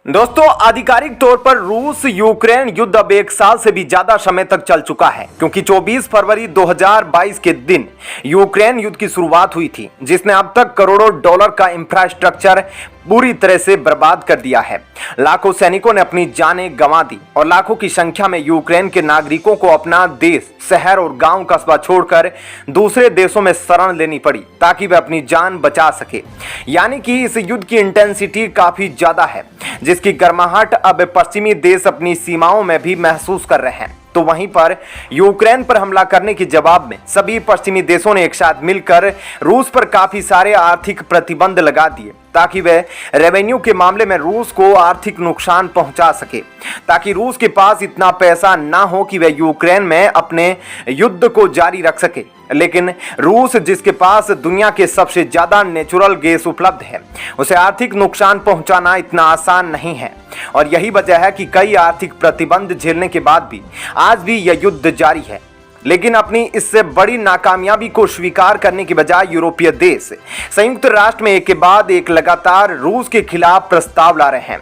दोस्तों, आधिकारिक तौर पर रूस यूक्रेन युद्ध अब 1 साल से भी ज्यादा समय तक चल चुका है, क्योंकि 24 फरवरी 2022 के दिन यूक्रेन युद्ध की शुरुआत हुई थी, जिसने अब तक करोड़ों डॉलर का इंफ्रास्ट्रक्चर पूरी तरह से बर्बाद कर दिया है। लाखों सैनिकों ने अपनी जानें गंवा दी और लाखों की संख्या में यूक्रेन के नागरिकों को अपना देश, शहर और गांव कस्बा छोड़कर दूसरे देशों में शरण लेनी पड़ी ताकि वे अपनी जान बचा सके। यानी कि इस युद्ध की इंटेंसिटी काफी ज्यादा है, जिसकी गर्माहट अब पश्चिमी देश अपनी सीमाओं में भी महसूस कर रहे हैं। तो वहीं पर यूक्रेन पर हमला करने के जवाब में सभी पश्चिमी देशों ने एक साथ मिलकर रूस पर काफी सारे आर्थिक प्रतिबंध लगा दिए, ताकि वे रेवेन्यू के मामले में रूस को आर्थिक नुकसान पहुंचा सके, ताकि रूस के पास इतना पैसा ना हो कि वे यूक्रेन में अपने युद्ध को जारी रख सके। लेकिन रूस, जिसके पास दुनिया के सबसे ज्यादा नेचुरल गैस उपलब्ध है, उसे आर्थिक नुकसान पहुंचाना इतना आसान नहीं है। और यही वजह है कि कई आर्थिक प्रतिबंध झेलने के बाद भी आज भी यह युद्ध जारी है। लेकिन अपनी इससे बड़ी नाकामयाबी को स्वीकार करने के बजाय यूरोपीय देश संयुक्त राष्ट्र में एक के बाद एक लगातार रूस के खिलाफ प्रस्ताव ला रहे हैं,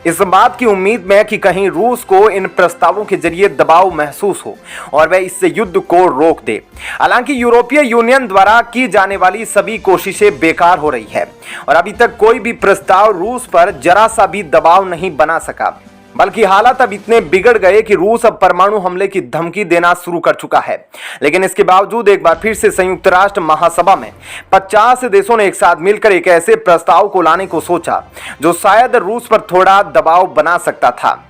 इस बात की उम्मीद में कि कहीं रूस को इन प्रस्तावों के जरिए दबाव महसूस हो और वह इस युद्ध को रोक दे। हालांकि यूरोपीय यूनियन द्वारा की जाने वाली सभी कोशिशें बेकार हो रही है और अभी तक कोई भी प्रस्ताव रूस पर जरा सा भी दबाव नहीं बना सका, बल्कि हालात अब इतने बिगड़ गए कि रूस अब परमाणु हमले की धमकी देना शुरू कर चुका है। लेकिन इसके बावजूद एक बार फिर से संयुक्त राष्ट्र महासभा में 50 देशों ने एक साथ मिलकर एक ऐसे प्रस्ताव को लाने को सोचा जो शायद रूस पर थोड़ा दबाव बना सकता था।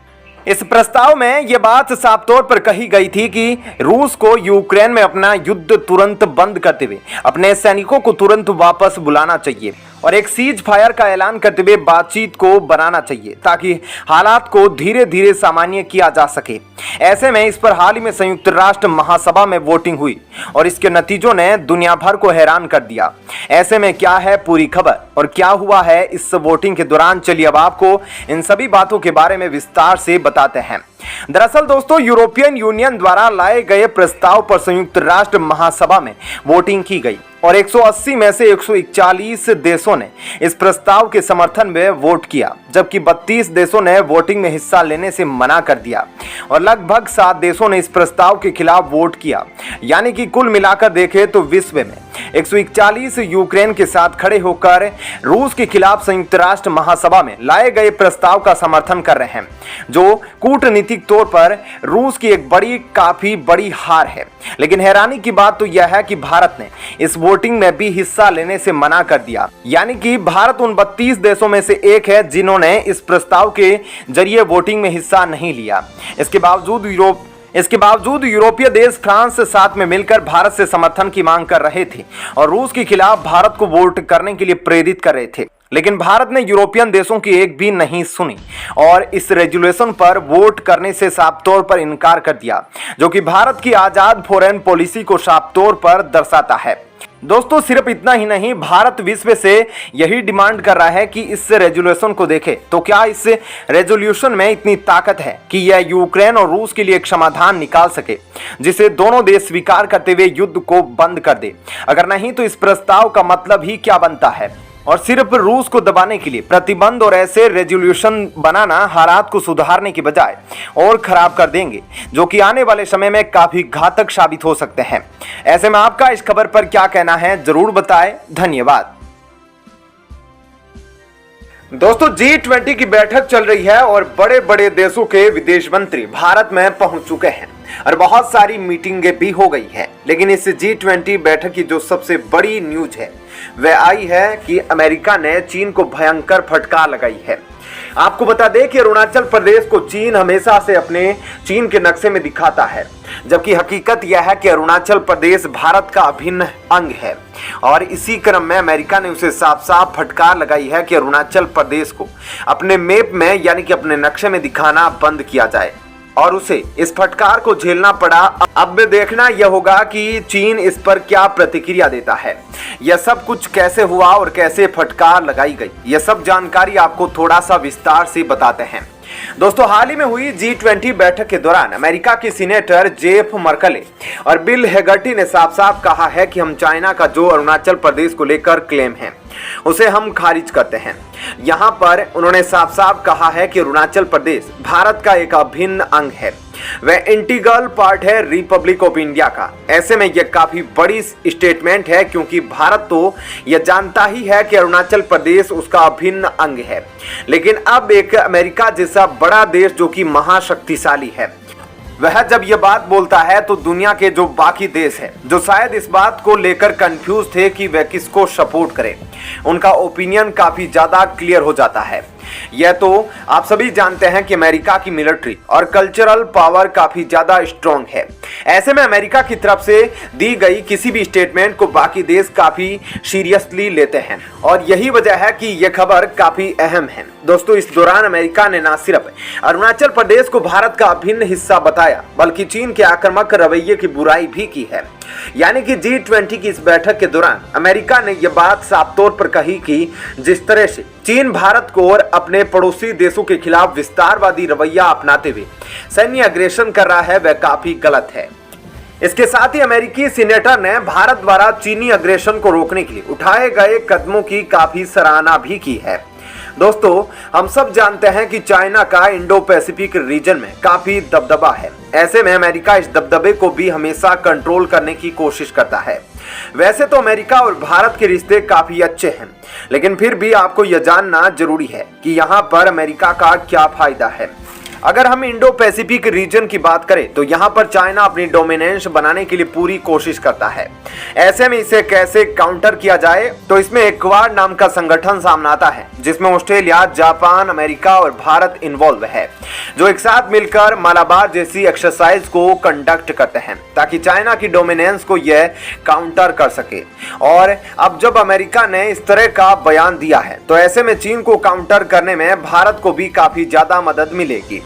इस प्रस्ताव में यह बात साफ तौर पर कही गई थी कि रूस को यूक्रेन में अपना युद्ध तुरंत बंद करते हुए अपने सैनिकों को तुरंत वापस बुलाना चाहिए और एक सीज फायर का ऐलान करते हुए बातचीत को बनाना चाहिए, ताकि हालात को धीरे धीरे सामान्य किया जा सके। ऐसे में इस पर हाल ही में संयुक्त राष्ट्र महासभा में वोटिंग हुई और इसके नतीजों ने दुनिया भर को हैरान कर दिया। ऐसे में क्या है पूरी खबर और क्या हुआ है इस वोटिंग के दौरान, चलिए अब आपको इन सभी बातों के बारे में विस्तार से बताते हैं। दरअसल दोस्तों, यूरोपियन यूनियन द्वारा लाए गए प्रस्ताव पर संयुक्त राष्ट्र महासभा में वोटिंग की गई और 180 में से 141 देशों ने इस प्रस्ताव के समर्थन में वोट किया, जबकि 32 देशों ने वोटिंग में हिस्सा लेने से मना कर दिया और लगभग 7 देशों ने इस प्रस्ताव के खिलाफ वोट किया। यानी कि कुल मिलाकर देखें तो विश्व में 141 यूक्रेन के साथ खड़े होकर रूस के खिलाफ संयुक्त राष्ट्र महासभा में लाए गए प्रस्ताव का समर्थन कर रहे हैं, जो कूटनीतिक तौर पर रूस की एक काफी बड़ी हार है। लेकिन हैरानी की बात तो यह है कि भारत ने इस वोटिंग में भी हिस्सा लेने से मना कर दिया। यानी कि भारत उन 32 देशों में से एक है जिन्होंने इस प्रस्ताव के जरिए वोटिंग में हिस्सा नहीं लिया। इसके बावजूद यूरोपीय देश फ्रांस साथ में मिलकर भारत से समर्थन की मांग कर रहे थे और रूस के खिलाफ भारत को वोट करने के लिए प्रेरित कर रहे थे। लेकिन भारत ने यूरोपियन देशों की एक भी नहीं सुनी और इस रेजोल्यूशन पर वोट करने से साफ तौर पर इनकार कर दिया, जो कि भारत की आजाद फॉरेन पॉलिसी को साफ तौर पर दर्शाता है। दोस्तों, सिर्फ इतना ही नहीं, भारत विश्व से यही डिमांड कर रहा है कि इस रेजोल्यूशन को देखें तो क्या इस रेजोल्यूशन में इतनी ताकत है कि यह यूक्रेन और रूस के लिए एक समाधान निकाल सके जिसे दोनों देश स्वीकार करते हुए युद्ध को बंद कर दे। अगर नहीं तो इस प्रस्ताव का मतलब ही क्या बनता है। और सिर्फ रूस को दबाने के लिए प्रतिबंध और ऐसे रेजोल्यूशन बनाना हालात को सुधारने की बजाय और खराब कर देंगे, जो कि आने वाले समय में काफी घातक साबित हो सकते हैं। ऐसे में आपका इस खबर पर क्या कहना है, जरूर बताएं। धन्यवाद। दोस्तों, G20 की बैठक चल रही है और बड़े बड़े देशों के विदेश मंत्री भारत में पहुंच चुके हैं और बहुत सारी मीटिंगें भी हो गई हैं। लेकिन इस G20 बैठक की जो सबसे बड़ी न्यूज है वह आई है कि अमेरिका ने चीन को भयंकर फटकार लगाई है। आपको बता दें कि अरुणाचल प्रदेश को चीन हमेशा से अपने चीन के नक्शे में दिखाता है, जबकि हकीकत यह है कि अरुणाचल प्रदेश भारत का अभिन्न अंग है। और इसी क्रम में अमेरिका ने उसे साफ साफ फटकार लगाई है कि अरुणाचल प्रदेश को अपने मैप में यानी कि अपने नक्शे में दिखाना बंद किया जाए और उसे इस फटकार को झेलना पड़ा। अब देखना यह होगा कि चीन इस पर क्या प्रतिक्रिया देता है। यह सब कुछ कैसे हुआ और कैसे फटकार लगाई गई, यह सब जानकारी आपको थोड़ा सा विस्तार से बताते हैं। दोस्तों, हाल ही में हुई G20 बैठक के दौरान अमेरिका की सीनेटर जेफ मर्कले और बिल हेगर्टी ने साफ साफ कहा है कि हम चाइना का जो अरुणाचल प्रदेश को लेकर क्लेम है उसे हम खारिज करते हैं। यहां पर उन्होंने साफ साफ कहा है कि अरुणाचल प्रदेश भारत का एक अभिन्न अंग है, वह इंटीग्रल पार्ट है रिपब्लिक ऑफ इंडिया का। ऐसे में यह काफी बड़ी स्टेटमेंट है, क्योंकि भारत तो यह जानता ही है कि अरुणाचल प्रदेश उसका अभिन्न अंग है, लेकिन अब एक अमेरिका जैसा बड़ा देश जो कि महाशक्तिशाली है, वह जब यह बात बोलता है तो दुनिया के जो बाकी देश हैं, जो शायद इस बात को लेकर कंफ्यूज थे कि वह किसको सपोर्ट करें, उनका ओपिनियन काफी ज्यादा क्लियर हो जाता है। यह तो आप सभी जानते हैं कि अमेरिका की मिलिट्री और कल्चरल पावर काफी ज्यादा स्ट्रॉन्ग है। ऐसे में अमेरिका की तरफ से दी गई किसी भी स्टेटमेंट को बाकी देश काफी सीरियसली लेते हैं, और यही वजह है कि यह खबर काफी अहम है। दोस्तों, इस दौरान अमेरिका ने न सिर्फ अरुणाचल प्रदेश को भारत का अभिन्न हिस्सा बताया, बल्कि चीन के आक्रामक रवैये की बुराई भी की है। यानी कि G20 की इस बैठक के दौरान अमेरिका ने यह बात साफ तौर पर कही कि जिस तरह से चीन भारत को और अपने पड़ोसी देशों के खिलाफ विस्तारवादी रवैया अपनाते हुए सैन्य अग्रेशन कर रहा है, वह काफी गलत है। इसके साथ ही अमेरिकी सीनेटर ने भारत द्वारा चीनी अग्रेशन को रोकने के लिए उठाए गए कदमों की काफी सराहना भी की है। दोस्तों, हम सब जानते हैं कि चाइना का इंडो पैसिफिक रीजन में काफी दबदबा है। ऐसे में अमेरिका इस दबदबे को भी हमेशा कंट्रोल करने की कोशिश करता है। वैसे तो अमेरिका और भारत के रिश्ते काफी अच्छे हैं, लेकिन फिर भी आपको यह जानना जरूरी है कि यहाँ पर अमेरिका का क्या फायदा है। अगर हम इंडो पैसिफिक रीजन की बात करें तो यहाँ पर चाइना अपनी डोमिनेंस बनाने के लिए पूरी कोशिश करता है। ऐसे में इसे कैसे काउंटर किया जाए, तो इसमें एक क्वाड नाम का संगठन सामने आता है, जिसमें ऑस्ट्रेलिया, जापान, अमेरिका और भारत इन्वॉल्व है, जो एक साथ मिलकर मालाबार जैसी एक्सरसाइज को कंडक्ट करते हैं ताकि चाइना की डोमिनेंस को यह काउंटर कर सके। और अब जब अमेरिका ने इस तरह का बयान दिया है, तो ऐसे में चीन को काउंटर करने में भारत को भी काफी ज्यादा मदद मिलेगी।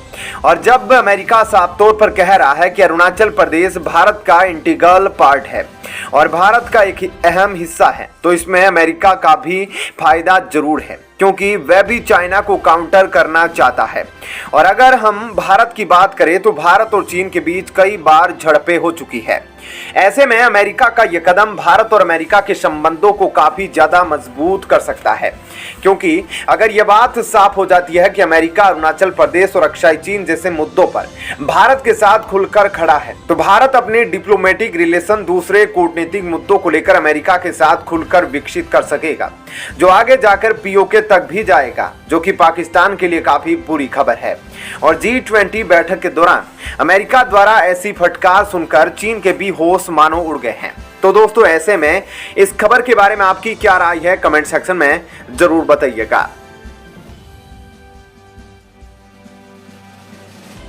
और जब अमेरिका साफ तौर पर कह रहा है कि अरुणाचल प्रदेश भारत का इंटीग्रल पार्ट है और भारत का एक अहम हिस्सा है, तो इसमें अमेरिका का भी फायदा जरूर है, क्योंकि वह भी चाइना को काउंटर करना चाहता है। और अगर हम भारत की बात करें तो भारत और चीन के बीच कई बार झड़पें हो चुकी है। ऐसे में अमेरिका का यह कदम भारत और अमेरिका के संबंधों को काफी ज्यादा मजबूत कर सकता है, क्योंकि अगर यह बात साफ हो जाती है कि अमेरिका अरुणाचल प्रदेश और अक्साई चीन जैसे मुद्दों पर भारत के साथ खुलकर खड़ा है, तो भारत अपने डिप्लोमेटिक रिलेशन दूसरे कूटनीतिक मुद्दों को लेकर अमेरिका के साथ खुलकर विकसित कर सकेगा, जो आगे जाकर POK तक भी जाएगा, जो कि पाकिस्तान के लिए काफी बुरी खबर है। और G20 बैठक के दौरान अमेरिका द्वारा ऐसी फटकार सुनकर चीन के भी होश मानो उड़ गए हैं। तो दोस्तों, ऐसे में इस खबर के बारे में आपकी क्या राय है, कमेंट सेक्शन में जरूर बताइएगा।